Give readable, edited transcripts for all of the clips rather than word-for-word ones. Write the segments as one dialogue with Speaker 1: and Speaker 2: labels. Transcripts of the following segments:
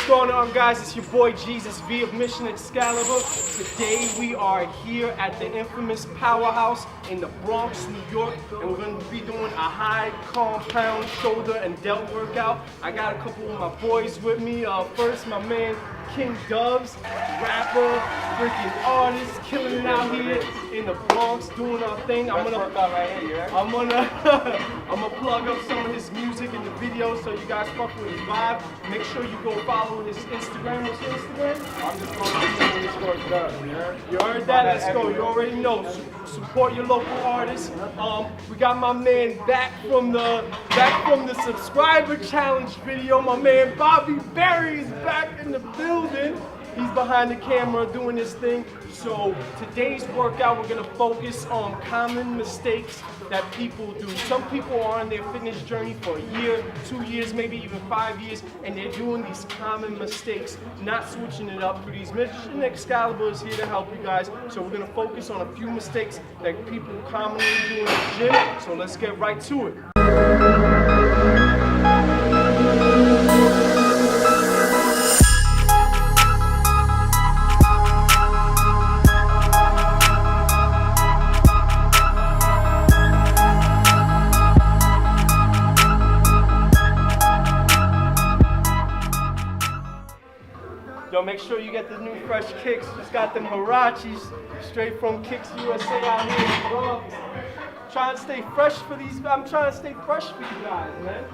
Speaker 1: going on, guys? It's your boy Jesus V of Mission Excalibur. Today we are here at the infamous Powerhouse in the Bronx, New York, and we're going to be doing a high compound shoulder and delt workout. I got a couple of my boys with me. First, my man King Dubs, rapper, freaking artist, killing it out here in the Bronx, doing our thing. I'm gonna plug up some of his music in the video so you guys fuck with his vibe. Make sure you go follow his Instagram. What's your Instagram? I'm just going to Dubs. You heard that? Let's go. You already know. Support your local artists. We got my man back from the subscriber challenge video. My man Bobby Berry is back in the building. He's behind the camera doing his thing. So today's workout, we're gonna focus on common mistakes that people do. Some people are on their fitness journey for a year, 2 years, maybe even 5 years, and they're doing these common mistakes, not switching it up. For these Mission Excalibur is here to help you guys. So we're gonna focus on a few mistakes that people commonly do in the gym. So let's get right to it. Yo, make sure you get the new fresh kicks. Just got them Hirachis straight from Kicks USA out here in Bronx. Trying to stay fresh for these. I'm trying to stay fresh for you guys, man.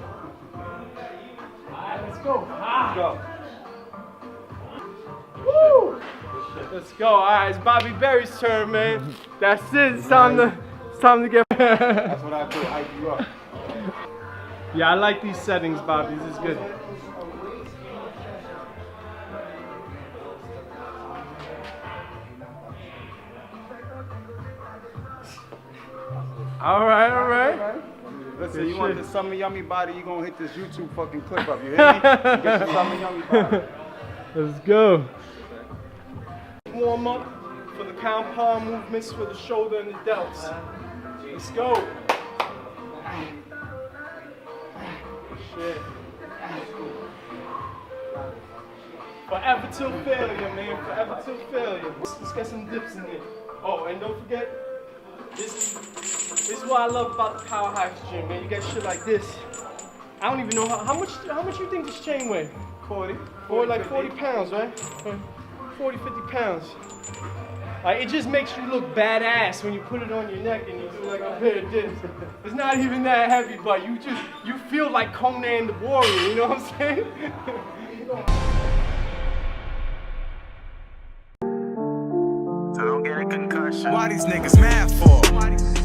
Speaker 1: Alright, let's go. Let's go. Woo! Let's go. Alright, it's Bobby Berry's turn, man. That's it. It's time to get.
Speaker 2: That's what I do. Hype you up.
Speaker 1: Yeah, I like these settings, Bobby. This is good. All right.
Speaker 2: Listen, you want this summer yummy body, you gonna hit this YouTube fucking clip up. You hear me? Get your summer yummy body.
Speaker 1: Let's go. Warm up for the compound movements for the shoulder and the delts. Let's go. Shit. Forever till failure, man. Forever till failure. Let's get some dips in there. Oh, and don't forget, this is what I love about the Powerhouse gym, man. You get shit like this. I don't even know how much you think this chain weigh? 40, like 40 pounds, right? 40, 50 pounds. Like, it just makes you look badass when you put it on your neck and you do like a pair of dips. It's not even that heavy, but you feel like Conan the Warrior, you know what I'm saying?
Speaker 3: So don't get a concussion. Why these niggas mad for?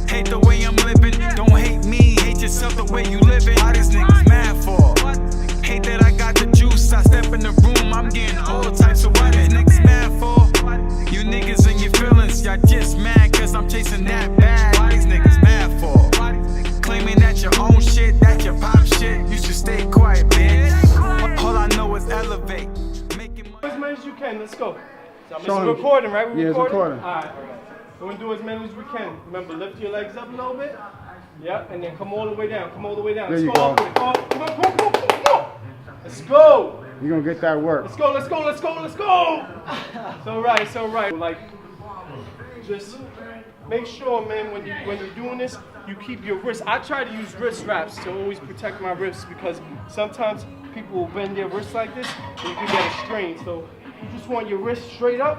Speaker 3: Hate the way I'm living. Don't hate me, hate yourself the way you living. Why these niggas mad for? Hate that I got the juice. I step in the room, I'm getting all types of why these niggas mad for? You niggas and your feelings, y'all just mad cause I'm chasing that bag. Why these niggas mad for? Claiming that your own shit, that your pop shit. You should stay quiet, bitch. All I know is elevate. Making money.
Speaker 1: As many as you can, let's go. So it's recording, right?
Speaker 2: Yeah, it's recording.
Speaker 1: Alright. We're gonna do as many as we can. Remember, lift your legs up a little bit. Yep, and then come all the way down. Come all the way down.
Speaker 2: There
Speaker 1: Let's
Speaker 2: you
Speaker 1: go.
Speaker 2: go.
Speaker 1: Come on. Let's go.
Speaker 2: You're gonna get that work.
Speaker 1: Let's go. It's alright. Like, just make sure, man, when you're doing this, you keep your wrists. I try to use wrist wraps to always protect my wrists because sometimes people will bend their wrists like this and you can get a strain. So you just want your wrists straight up.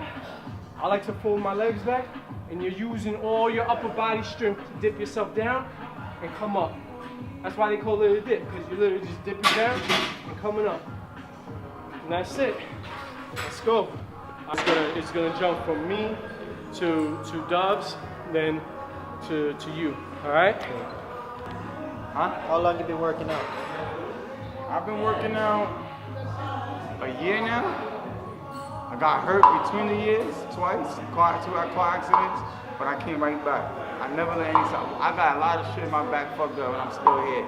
Speaker 1: I like to fold my legs back, and you're using all your upper body strength to dip yourself down and come up. That's why they call it a dip, because you're literally just dipping down and coming up. And that's it. Let's go. It's gonna jump from me to Dubs, then to you. All right?
Speaker 2: Huh?
Speaker 4: How long you been working out?
Speaker 2: I've been working out a year now. I got hurt between the years twice, two car accidents, but I came right back. I never let I got a lot of shit in my back fucked up and I'm still here.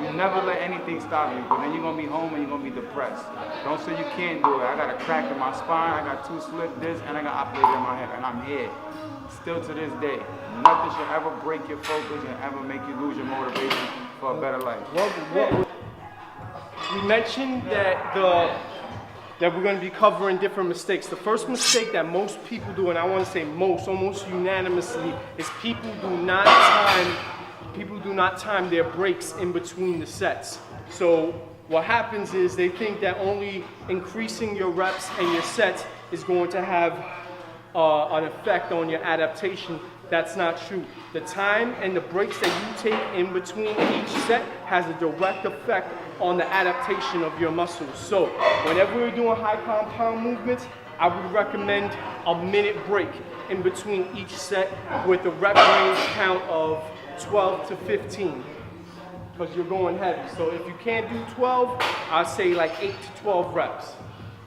Speaker 2: You never let anything stop you, but then you're gonna be home and you're gonna be depressed. Don't say you can't do it. I got a crack in my spine, I got 2 slip discs, and I got operated in my head, and I'm here. Still to this day. Nothing should ever break your focus and ever make you lose your motivation for a better life.
Speaker 1: We mentioned that the that we're going to be covering different mistakes. The first mistake that most people do, and I want to say most, almost unanimously, is people do not time their breaks in between the sets. So what happens is they think that only increasing your reps and your sets is going to have an effect on your adaptation. That's not true. The time and the breaks that you take in between each set has a direct effect on the adaptation of your muscles. So whenever we're doing high compound movements, I would recommend a minute break in between each set with a rep range count of 12 to 15, because you're going heavy. So if you can't do 12, I'd say like 8 to 12 reps.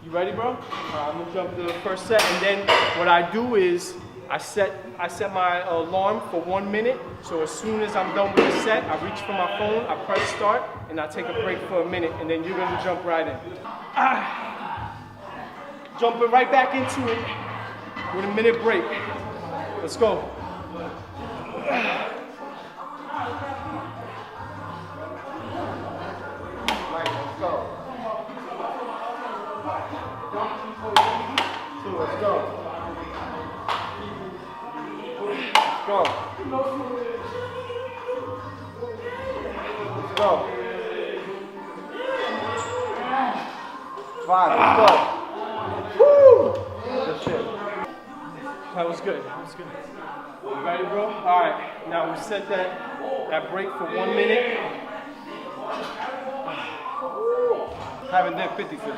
Speaker 1: You ready, bro? I'm gonna jump to the first set, and then what I do is I set my alarm for 1 minute. So as soon as I'm done with the set, I reach for my phone, I press start, and I take a break for a minute, and then you're gonna jump right in. Jumping right back into it with a minute break. Let's go. Let's go. Let's go. Let's go. 5. Let's go. Woo! Good shit. That was good. That was good. You ready, bro? All right. Now we set that break for 1 minute.
Speaker 2: Haven't done 50 for sure. I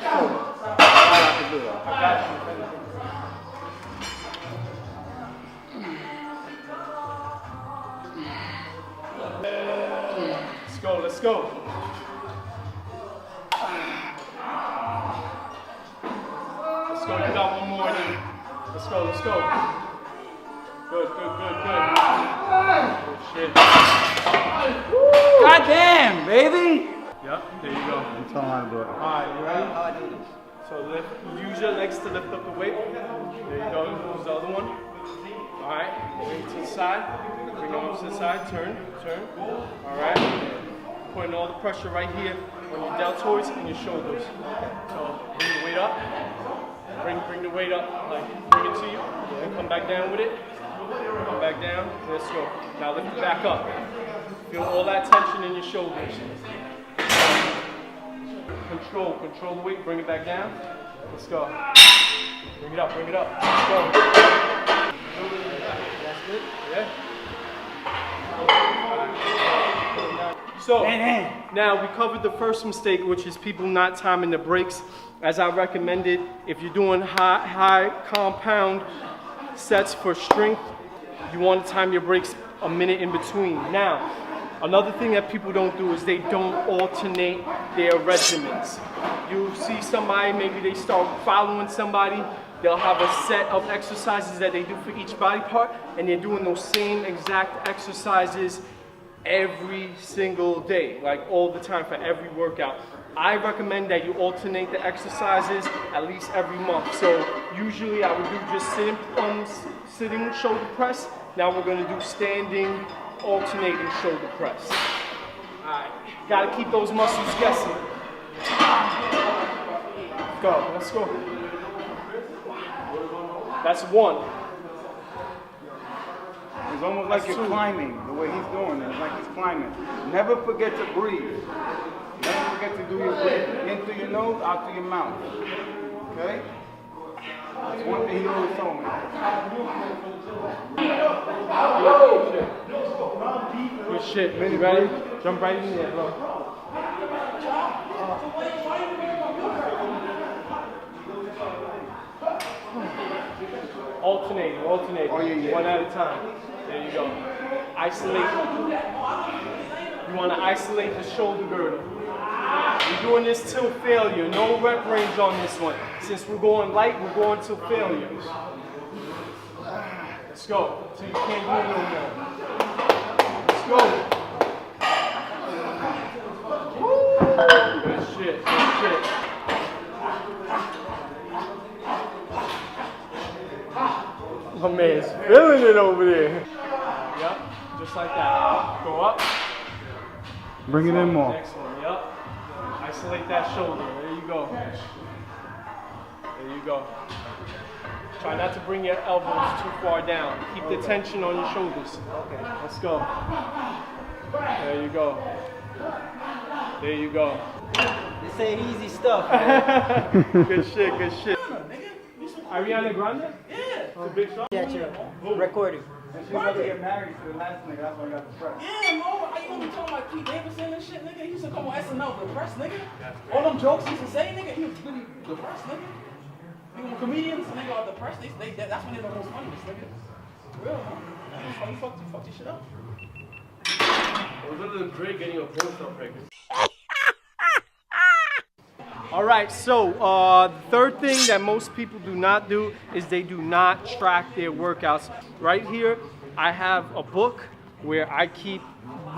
Speaker 2: can do that.
Speaker 1: I got you. Let's go, let's go. Let's go, you got one more in you. Let's go, let's go. Good, good, good, good. Good shit.
Speaker 2: God damn, baby!
Speaker 1: Yep, there you go.
Speaker 2: I'm telling how to do it.
Speaker 1: Alright, you ready? How I do this? So use your legs to lift up the weight. There you go, use the other one. Alright, bring it to the side. Bring them up to the side, turn. Alright. Putting all the pressure right here on your deltoids and your shoulders. So bring the weight up. Bring the weight up, like bring it to you. And come back down with it. Come back down. Let's go. Now lift it back up. Feel all that tension in your shoulders. Control the weight, bring it back down. Let's go. Bring it up. Let's go. That's good. Yeah. So, now we covered the first mistake, which is people not timing the breaks. As I recommended, if you're doing high compound sets for strength, you want to time your breaks a minute in between. Now, another thing that people don't do is they don't alternate their regimens. You see somebody, maybe they start following somebody, they'll have a set of exercises that they do for each body part, and they're doing those same exact exercises every single day, like all the time for every workout. I recommend that you alternate the exercises at least every month. So usually I would do just sitting shoulder press. Now we're gonna do standing, alternating shoulder press. All right, gotta keep those muscles guessing. Let's go. That's 1.
Speaker 2: It's almost like you're climbing, the way he's doing it. It's like he's climbing. Never forget to breathe. Never forget to do your breathing. In through your nose, out through your mouth. Okay? That's one thing he always told me.
Speaker 1: Good shit. You ready? Jump right in there, bro. Alternating.
Speaker 2: Oh, yeah.
Speaker 1: One at a time. There you go. Isolate. You want to isolate the shoulder girdle. We're doing this till failure. No rep range on this one. Since we're going light, we're going till failure. Let's go. So you can't do it no more. Let's go. Good shit. My man's feeling it over there. Yep, just like that. Go up.
Speaker 2: Bring it in more.
Speaker 1: Next one, yep. Isolate that shoulder. There you go. There you go. Try not to bring your elbows too far down. Keep the tension on your shoulders. Okay. Let's go. There you go. There you go.
Speaker 4: This ain't easy stuff, man.
Speaker 1: Good shit, good shit. Ariana Grande?
Speaker 4: Yeah.
Speaker 1: It's a big song.
Speaker 4: Yeah, you're recording.
Speaker 2: And she's about to get married to the last nigga, that's why I got the press.
Speaker 5: Yeah, Mo, I even talking about Pete Davidson and shit, nigga. He used to come on SNL depressed, nigga. All them jokes he used to say, nigga, he was really depressed, nigga. Even comedians, nigga, are depressed. That's when they're the most funniest, nigga. For real, man. You fucked your shit up.
Speaker 1: It was under the Drake getting a post-up record. All right, so the third thing that most people do not do is they do not track their workouts. Right here, I have a book where I keep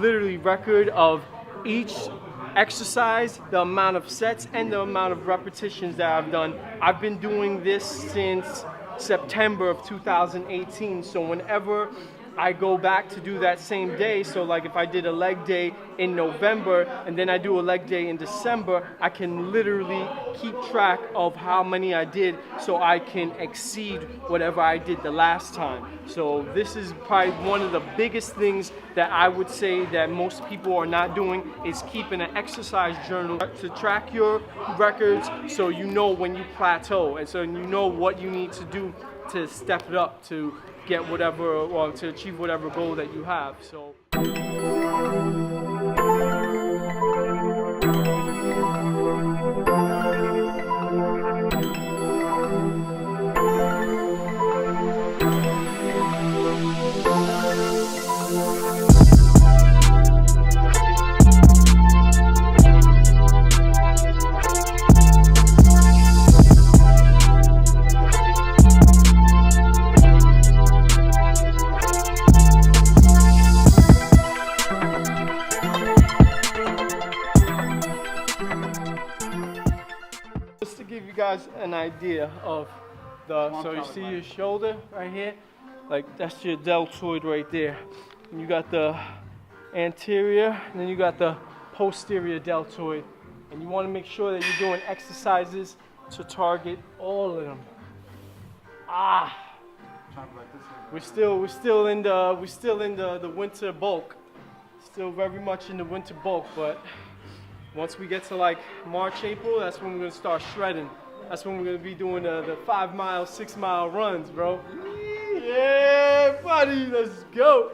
Speaker 1: literally record of each exercise, the amount of sets, and the amount of repetitions that I've done. I've been doing this since September of 2018, so whenever I go back to do that same day, so like if I did a leg day in November and then I do a leg day in December, I can literally keep track of how many I did so I can exceed whatever I did the last time. So this is probably one of the biggest things that I would say that most people are not doing, is keeping an exercise journal to track your records so you know when you plateau, and so you know what you need to do to step it up to get whatever, or to achieve whatever goal that you have. So. Just to give you guys an idea of so you see your shoulder right here, like that's your deltoid right there. And you got the anterior, and then you got the posterior deltoid. And you want to make sure that you're doing exercises to target all of them. We're still in the winter bulk. Still very much in the winter bulk, but once we get to like March, April, that's when we're gonna start shredding. That's when we're gonna be doing the 5 mile, 6 mile runs, bro. Yeah, buddy, let's go.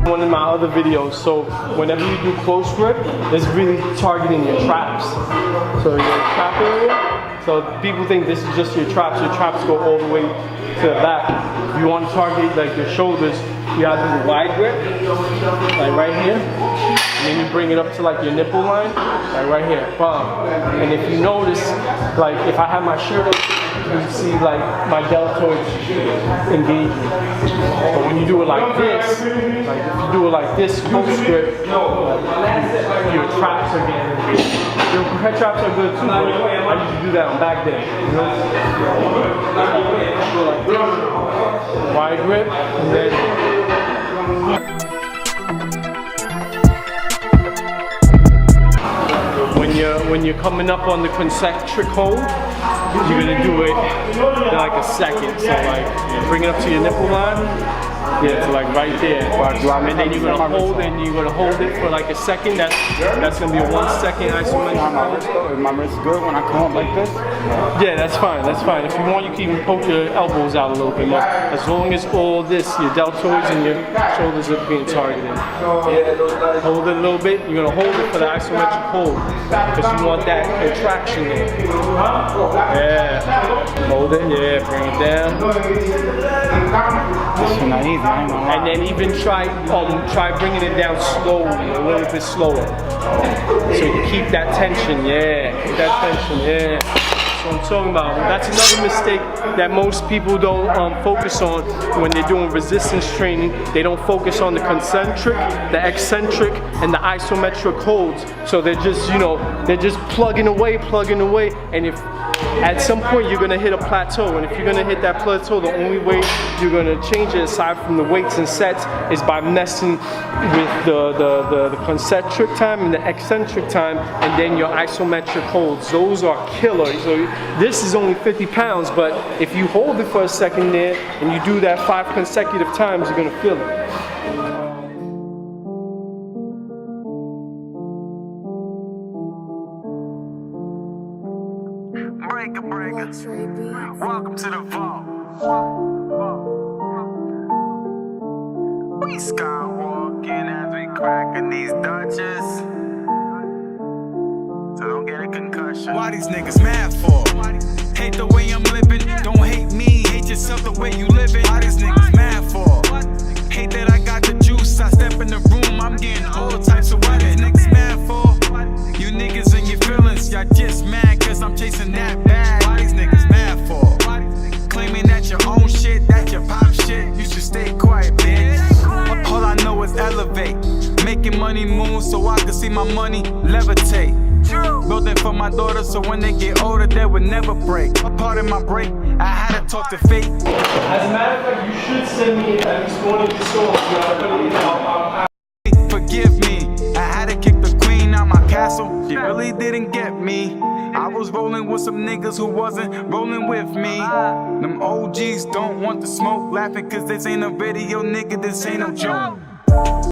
Speaker 1: One of my other videos, so whenever you do close grip, it's really targeting your traps. So your trap area. So people think this is just your traps. Your traps go all the way to the back. If you want to target like your shoulders, you have to do the wide grip, like right here. And then you bring it up to like your nipple line, like right here. Bam. And if you notice, like if I have my shirt on, you see like my deltoids engaging. But when you do it like this, like if you do it like this, close grip, your traps are getting engaged. Your head traps are good too, but I used to do that on back day. You know? Go like this, wide grip, and then. When you're coming up on the concentric hold, you're gonna do it in like a second. So like bring it up to your nipple line. Yeah, so like right there. And then you're gonna hold it for like a second. That's gonna be a 1 second isometric.
Speaker 2: Is my wrist good when I come up like this?
Speaker 1: Yeah, that's fine. That's fine. If you want, you can even poke your elbows out a little bit more. As long as all this, your deltoids and your shoulders are being targeted. Hold it a little bit. You're gonna hold it for the isometric hold because you want that contraction there. Yeah. Hold it. Yeah. Bring it down.
Speaker 2: This is not easy.
Speaker 1: And then even try bringing it down slowly, a little bit slower. So you keep that tension, yeah. Keep that tension, yeah. That's what I'm talking about. That's another mistake that most people don't focus on when they're doing resistance training. They don't focus on the concentric, the eccentric, and the isometric holds. So they're just, they're just plugging away. And if at some point you're gonna hit a plateau, and if you're gonna hit that plateau, the only way you're gonna change it, aside from the weights and sets, is by messing with the concentric time and the eccentric time, and then your isometric holds. Those are killer. So this is only 50 pounds, but if you hold it for a second there and you do that 5 consecutive times, you're gonna feel it.
Speaker 3: Welcome to the vault. We skywalking as we cracking these Dutches. So don't get a concussion. Why these niggas mad for? Hate the way I'm living. Don't hate me, hate yourself the way you living. Why these niggas mad for? Hate that I got the juice. I step in the room, I'm getting all types of what these niggas mad for. You niggas in your feelings, y'all just mad cause I'm chasing that bag. Why these niggas mad for? Claiming that your own shit, that your pop shit. You should stay quiet, bitch. All I know is elevate, making money move so I can see my money levitate. Building for my daughter so when they get older they would never break. Part of my break, I had to talk to fate.
Speaker 1: As a matter of fact, you should send me at least one of your songs.
Speaker 3: Forgive me, I had to kick the queen out my castle. She really didn't get me. I was rolling with some niggas who wasn't rolling with me. Them OGs don't want the smoke, laughing cause this ain't a video, nigga, this ain't no joke.